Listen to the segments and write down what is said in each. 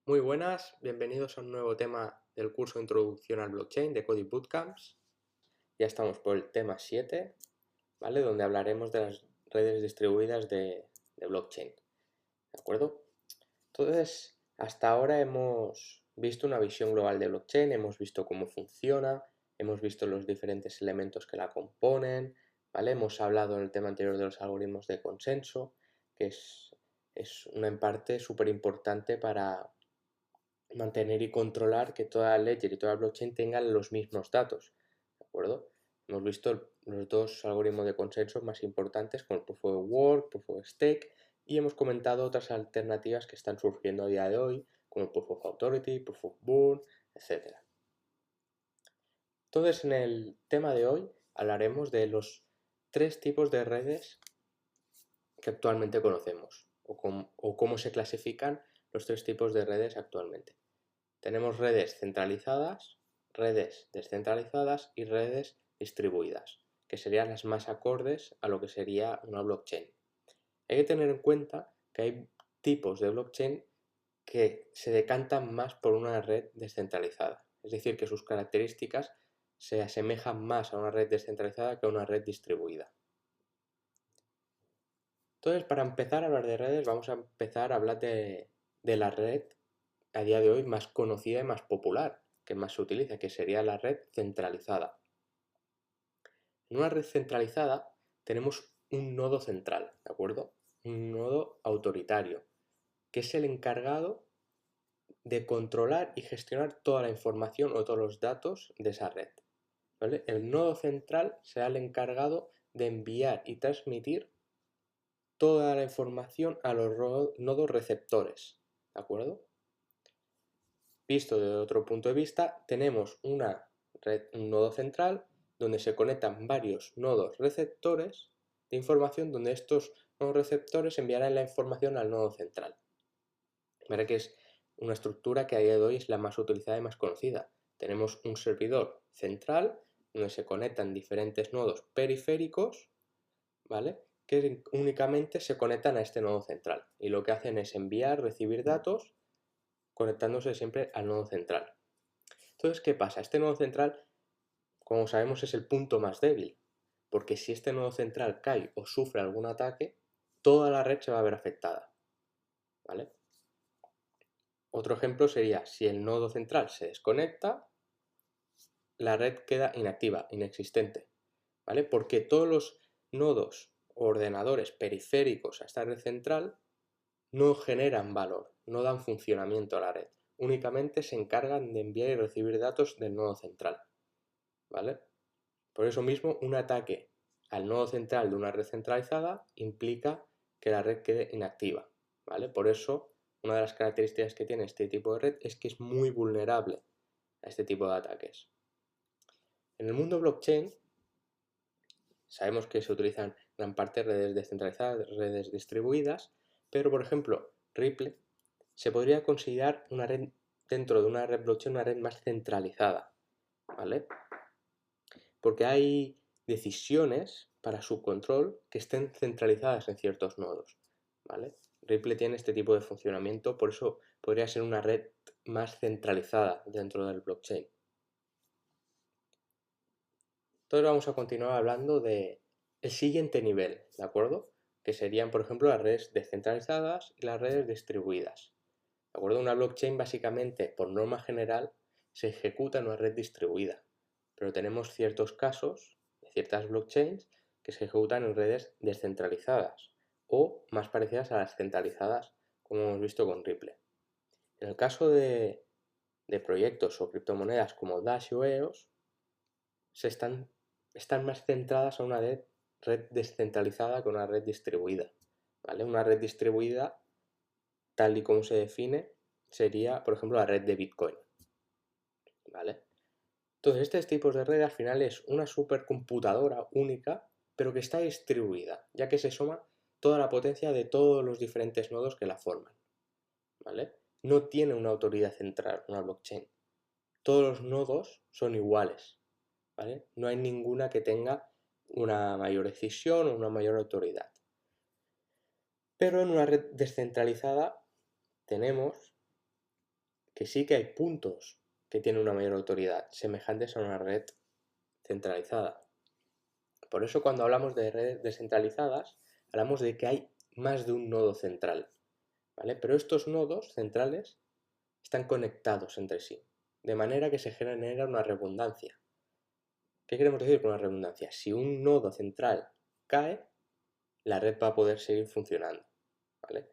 Muy buenas, bienvenidos a un nuevo tema del curso Introducción al Blockchain de Coding Bootcamps. Ya estamos por el tema 7, ¿vale? Donde hablaremos de las redes distribuidas de blockchain, ¿de acuerdo? Entonces, hasta ahora hemos visto una visión global de blockchain, hemos visto cómo funciona, hemos visto los diferentes elementos que la componen, ¿vale? Hemos hablado en el tema anterior de los algoritmos de consenso, que es una en parte súper importante para mantener y controlar que toda ledger y toda blockchain tengan los mismos datos, ¿de acuerdo? Hemos visto los dos algoritmos de consenso más importantes como el Proof of Work, Proof of Stake, y hemos comentado otras alternativas que están surgiendo a día de hoy, como el Proof of Authority, Proof of Work, etc. Entonces, en el tema de hoy hablaremos de los tres tipos de redes que actualmente conocemos, o cómo se clasifican los tres tipos de redes actualmente. Tenemos redes centralizadas, redes descentralizadas y redes distribuidas, que serían las más acordes a lo que sería una blockchain. Hay que tener en cuenta que hay tipos de blockchain que se decantan más por una red descentralizada, es decir, que sus características se asemejan más a una red descentralizada que a una red distribuida. Entonces, para empezar a hablar de redes, vamos a empezar a hablar de la red a día de hoy más conocida y más popular, que más se utiliza, que sería la red centralizada. En una red centralizada tenemos un nodo central, ¿de acuerdo? Un nodo autoritario, que es el encargado de controlar y gestionar toda la información o todos los datos de esa red, ¿vale? El nodo central será el encargado de enviar y transmitir toda la información a los nodos receptores, ¿de acuerdo? Visto desde otro punto de vista, tenemos una red, un nodo central donde se conectan varios nodos receptores de información, donde estos nodos receptores enviarán la información al nodo central. Verá que es una estructura que a día de hoy es la más utilizada y más conocida. Tenemos un servidor central donde se conectan diferentes nodos periféricos, ¿vale? Que únicamente se conectan a este nodo central y lo que hacen es enviar, recibir datos conectándose siempre al nodo central. Entonces, ¿qué pasa? Este nodo central, como sabemos, es el punto más débil, porque si este nodo central cae o sufre algún ataque, toda la red se va a ver afectada, ¿vale? Otro ejemplo sería, si el nodo central se desconecta, la red queda inactiva, inexistente, ¿vale? Porque todos los nodos o ordenadores periféricos a esta red central no generan valor, no dan funcionamiento a la red, únicamente se encargan de enviar y recibir datos del nodo central, ¿vale? Por eso mismo, un ataque al nodo central de una red centralizada implica que la red quede inactiva, ¿vale? Por eso, una de las características que tiene este tipo de red es que es muy vulnerable a este tipo de ataques. En el mundo blockchain, sabemos que se utilizan gran parte redes descentralizadas, redes distribuidas, pero por ejemplo, Ripple se podría considerar una red dentro de una red blockchain, una red más centralizada, ¿vale? Porque hay decisiones para su control que estén centralizadas en ciertos nodos, ¿vale? Ripple tiene este tipo de funcionamiento, por eso podría ser una red más centralizada dentro del blockchain. Entonces vamos a continuar hablando de el siguiente nivel, ¿de acuerdo? Que serían, por ejemplo, las redes descentralizadas y las redes distribuidas. ¿De acuerdo? Una blockchain básicamente, por norma general, se ejecuta en una red distribuida, pero tenemos ciertos casos de ciertas blockchains que se ejecutan en redes descentralizadas o más parecidas a las centralizadas, como hemos visto con Ripple. En el caso de proyectos o criptomonedas como Dash o EOS, están más centradas a una red descentralizada que una red distribuida, ¿vale? Una red distribuida, tal y como se define, sería, por ejemplo, la red de Bitcoin, ¿vale? Entonces, este tipo de red al final es una supercomputadora única, pero que está distribuida, ya que se suma toda la potencia de todos los diferentes nodos que la forman, ¿vale? No tiene una autoridad central, una blockchain. Todos los nodos son iguales, ¿vale? No hay ninguna que tenga una mayor decisión o una mayor autoridad. Pero en una red descentralizada tenemos que sí que hay puntos que tienen una mayor autoridad, semejantes a una red centralizada. Por eso cuando hablamos de redes descentralizadas, hablamos de que hay más de un nodo central, ¿vale? Pero estos nodos centrales están conectados entre sí, de manera que se genera una redundancia. ¿Qué queremos decir con una redundancia? Si un nodo central cae, la red va a poder seguir funcionando, ¿vale?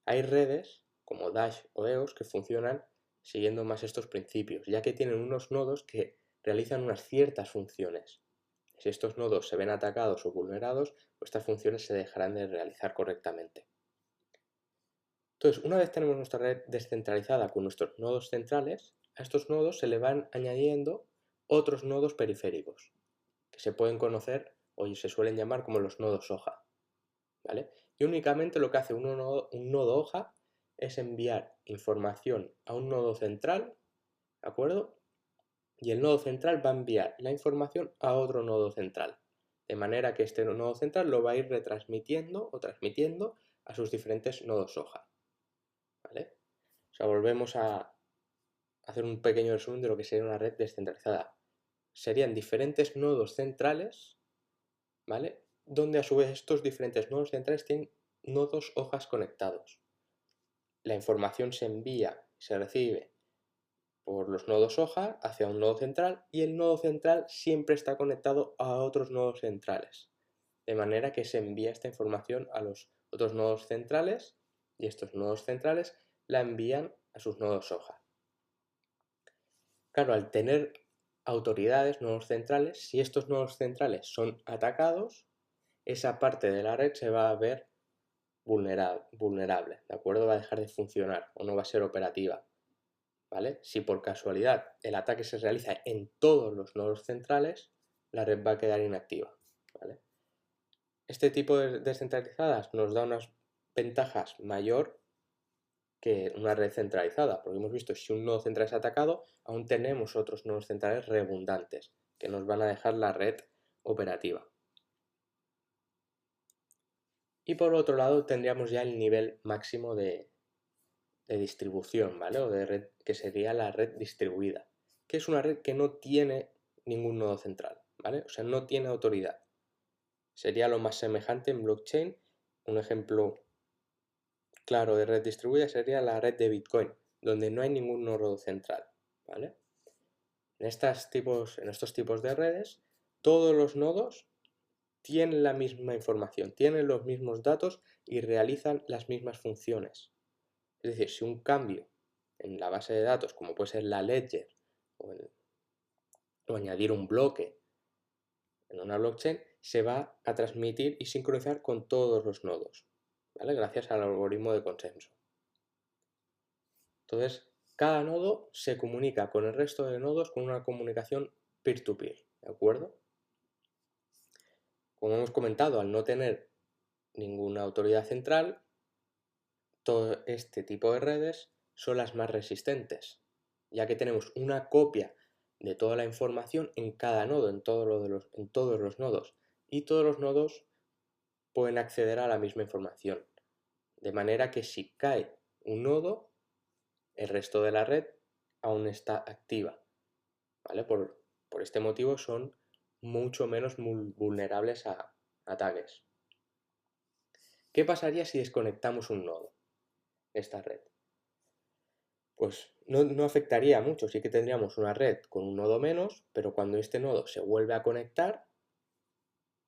Hay redes como Dash o EOS que funcionan siguiendo más estos principios, ya que tienen unos nodos que realizan unas ciertas funciones. Si estos nodos se ven atacados o vulnerados, pues estas funciones se dejarán de realizar correctamente. Entonces, una vez tenemos nuestra red descentralizada con nuestros nodos centrales, a estos nodos se le van añadiendo otros nodos periféricos, que se pueden conocer o se suelen llamar como los nodos hoja, ¿vale? Y únicamente lo que hace un nodo hoja es enviar información a un nodo central, ¿de acuerdo? Y el nodo central va a enviar la información a otro nodo central, de manera que este nodo central lo va a ir retransmitiendo o transmitiendo a sus diferentes nodos hoja, ¿vale? O sea, volvemos a hacer un pequeño resumen de lo que sería una red descentralizada. Serían diferentes nodos centrales, ¿vale? Donde a su vez estos diferentes nodos centrales tienen nodos hojas conectados. La información se envía, se recibe por los nodos hoja hacia un nodo central y el nodo central siempre está conectado a otros nodos centrales, de manera que se envía esta información a los otros nodos centrales y estos nodos centrales la envían a sus nodos hoja. Claro, al tener autoridades, nodos centrales, si estos nodos centrales son atacados, esa parte de la red se va a ver vulnerable, ¿de acuerdo? Va a dejar de funcionar o no va a ser operativa, ¿vale? Si por casualidad el ataque se realiza en todos los nodos centrales, la red va a quedar inactiva, ¿vale? Este tipo de descentralizadas nos da unas ventajas mayor que una red centralizada, porque hemos visto si un nodo central es atacado, aún tenemos otros nodos centrales redundantes que nos van a dejar la red operativa. Y por otro lado tendríamos ya el nivel máximo de distribución, ¿vale? O de red, que sería la red distribuida, que es una red que no tiene ningún nodo central, ¿vale? O sea, no tiene autoridad. Sería lo más semejante en blockchain. Un ejemplo claro de red distribuida sería la red de Bitcoin, donde no hay ningún nodo central, ¿vale? En estos tipos de redes, todos los nodos tienen la misma información, tienen los mismos datos y realizan las mismas funciones. Es decir, si un cambio en la base de datos, como puede ser la ledger o añadir un bloque en una blockchain, se va a transmitir y sincronizar con todos los nodos, ¿vale? Gracias al algoritmo de consenso. Entonces, cada nodo se comunica con el resto de nodos con una comunicación peer-to-peer, ¿de acuerdo? Como hemos comentado, al no tener ninguna autoridad central, todo este tipo de redes son las más resistentes, ya que tenemos una copia de toda la información en cada nodo, en todos los nodos, y todos los nodos pueden acceder a la misma información, de manera que si cae un nodo, el resto de la red aún está activa, ¿vale? Por este motivo son mucho menos vulnerables a ataques. ¿Qué pasaría si desconectamos un nodo de esta red? Pues no afectaría mucho, sí que tendríamos una red con un nodo menos, pero cuando este nodo se vuelve a conectar,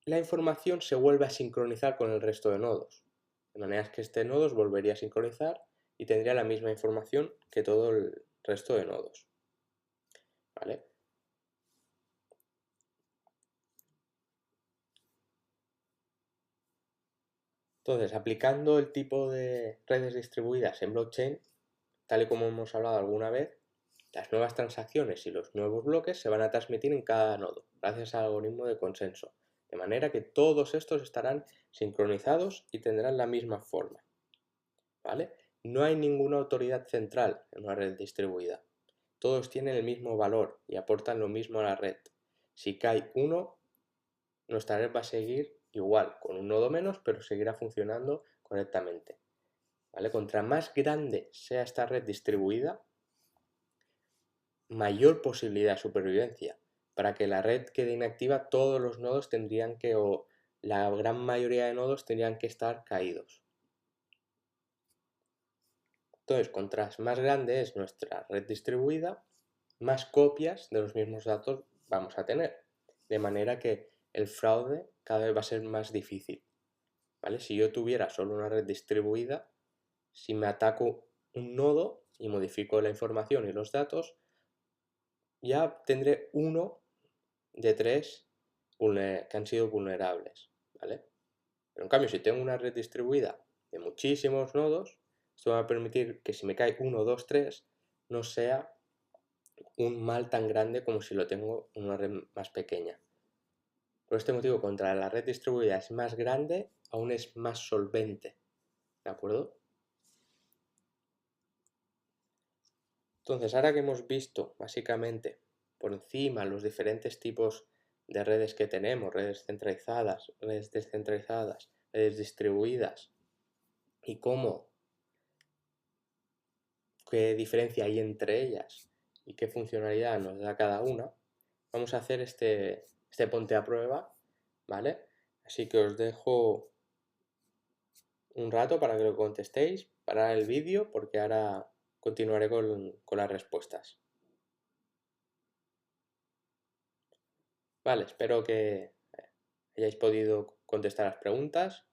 la información se vuelve a sincronizar con el resto de nodos, de manera que este nodo volvería a sincronizar y tendría la misma información que todo el resto de nodos, ¿vale? Entonces, aplicando el tipo de redes distribuidas en blockchain, tal y como hemos hablado alguna vez, las nuevas transacciones y los nuevos bloques se van a transmitir en cada nodo, gracias al algoritmo de consenso, de manera que todos estos estarán sincronizados y tendrán la misma forma, ¿vale? No hay ninguna autoridad central en una red distribuida. Todos tienen el mismo valor y aportan lo mismo a la red. Si cae uno, nuestra red va a seguir igual, con un nodo menos, pero seguirá funcionando correctamente, ¿vale? Contra más grande sea esta red distribuida, mayor posibilidad de supervivencia. Para que la red quede inactiva, todos los nodos tendrían que, o la gran mayoría de nodos tendrían que estar caídos. Entonces, cuanto más grande es nuestra red distribuida, más copias de los mismos datos vamos a tener. De manera que el fraude cada vez va a ser más difícil. ¿Vale? Si yo tuviera solo una red distribuida, si me ataco un nodo y modifico la información y los datos, ya tendré uno de 3 que han sido vulnerables, ¿vale? Pero en cambio, si tengo una red distribuida de muchísimos nodos, esto va a permitir que si me cae 1, 2, 3, no sea un mal tan grande como si lo tengo en una red más pequeña. Por este motivo, contra la red distribuida es más grande, aún es más solvente, ¿de acuerdo? Entonces, ahora que hemos visto básicamente por encima los diferentes tipos de redes que tenemos, redes centralizadas, redes descentralizadas, redes distribuidas, y qué diferencia hay entre ellas y qué funcionalidad nos da cada una, vamos a hacer este ponte a prueba, ¿vale? Así que os dejo un rato para que lo contestéis, parar el vídeo, porque ahora continuaré con las respuestas. Vale, espero que hayáis podido contestar las preguntas.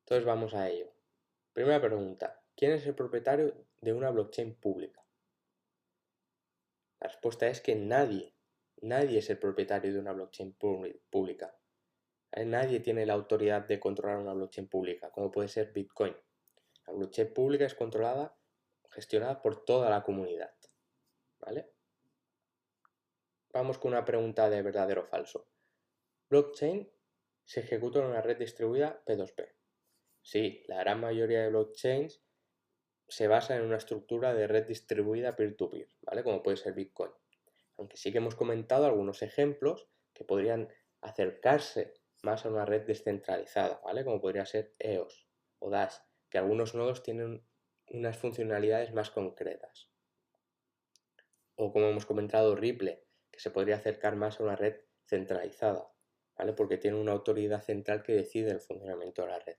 Entonces vamos a ello. Primera pregunta, ¿quién es el propietario de una blockchain pública? La respuesta es que nadie es el propietario de una blockchain pública. Nadie tiene la autoridad de controlar una blockchain pública, como puede ser Bitcoin. La blockchain pública es controlada, gestionada por toda la comunidad. ¿Vale? Vamos con una pregunta de verdadero o falso. Blockchain se ejecuta en una red distribuida P2P. Sí, la gran mayoría de blockchains se basa en una estructura de red distribuida peer-to-peer, ¿vale? Como puede ser Bitcoin. Aunque sí que hemos comentado algunos ejemplos que podrían acercarse más a una red descentralizada, ¿vale? Como podría ser EOS o Dash, que algunos nodos tienen unas funcionalidades más concretas. O como hemos comentado, Ripple, que se podría acercar más a una red centralizada, ¿vale? Porque tiene una autoridad central que decide el funcionamiento de la red.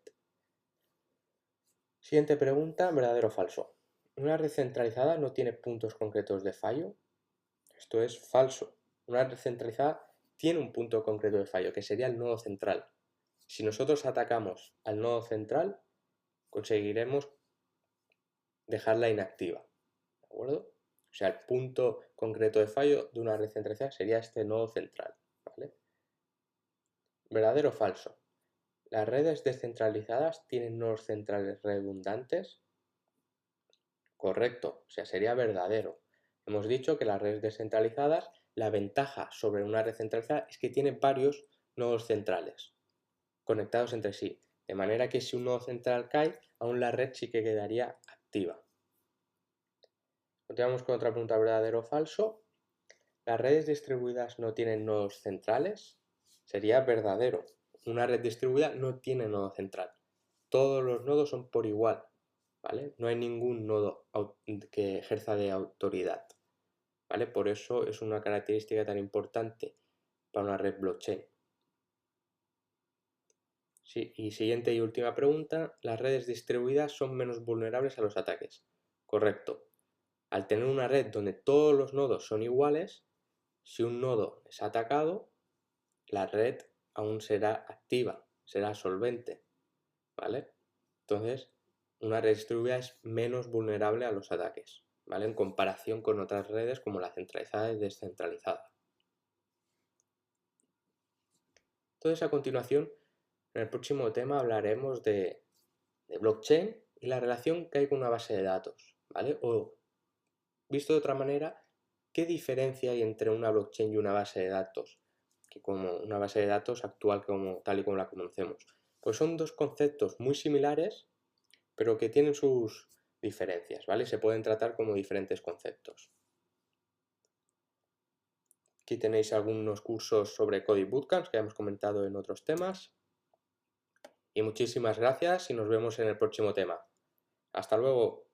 Siguiente pregunta, ¿verdadero o falso? ¿Una red centralizada no tiene puntos concretos de fallo? Esto es falso. Una red centralizada tiene un punto concreto de fallo, que sería el nodo central. Si nosotros atacamos al nodo central, conseguiremos dejarla inactiva, ¿de acuerdo? O sea, el punto concreto de fallo de una red centralizada sería este nodo central, ¿vale? ¿Verdadero o falso? ¿Las redes descentralizadas tienen nodos centrales redundantes? Correcto, o sea, sería verdadero. Hemos dicho que las redes descentralizadas, la ventaja sobre una red centralizada es que tiene varios nodos centrales conectados entre sí, de manera que si un nodo central cae, aún la red sí que quedaría activa. Continuamos con otra pregunta, ¿verdadero o falso? ¿Las redes distribuidas no tienen nodos centrales? Sería verdadero. Una red distribuida no tiene nodo central. Todos los nodos son por igual, ¿vale? No hay ningún nodo que ejerza de autoridad, ¿vale? Por eso es una característica tan importante para una red blockchain. Sí, y siguiente y última pregunta, ¿las redes distribuidas son menos vulnerables a los ataques? Correcto. Al tener una red donde todos los nodos son iguales, si un nodo es atacado, la red aún será activa, será solvente, ¿vale? Entonces, una red distribuida es menos vulnerable a los ataques, ¿vale? En comparación con otras redes como la centralizada y descentralizada. Entonces, a continuación, en el próximo tema hablaremos de blockchain y la relación que hay con una base de datos, ¿vale? O, visto de otra manera, ¿qué diferencia hay entre una blockchain y una base de datos? Que como una base de datos actual tal y como la conocemos. Pues son dos conceptos muy similares, pero que tienen sus diferencias, ¿vale? Se pueden tratar como diferentes conceptos. Aquí tenéis algunos cursos sobre Coding Bootcamps que hemos comentado en otros temas. Y muchísimas gracias y nos vemos en el próximo tema. Hasta luego.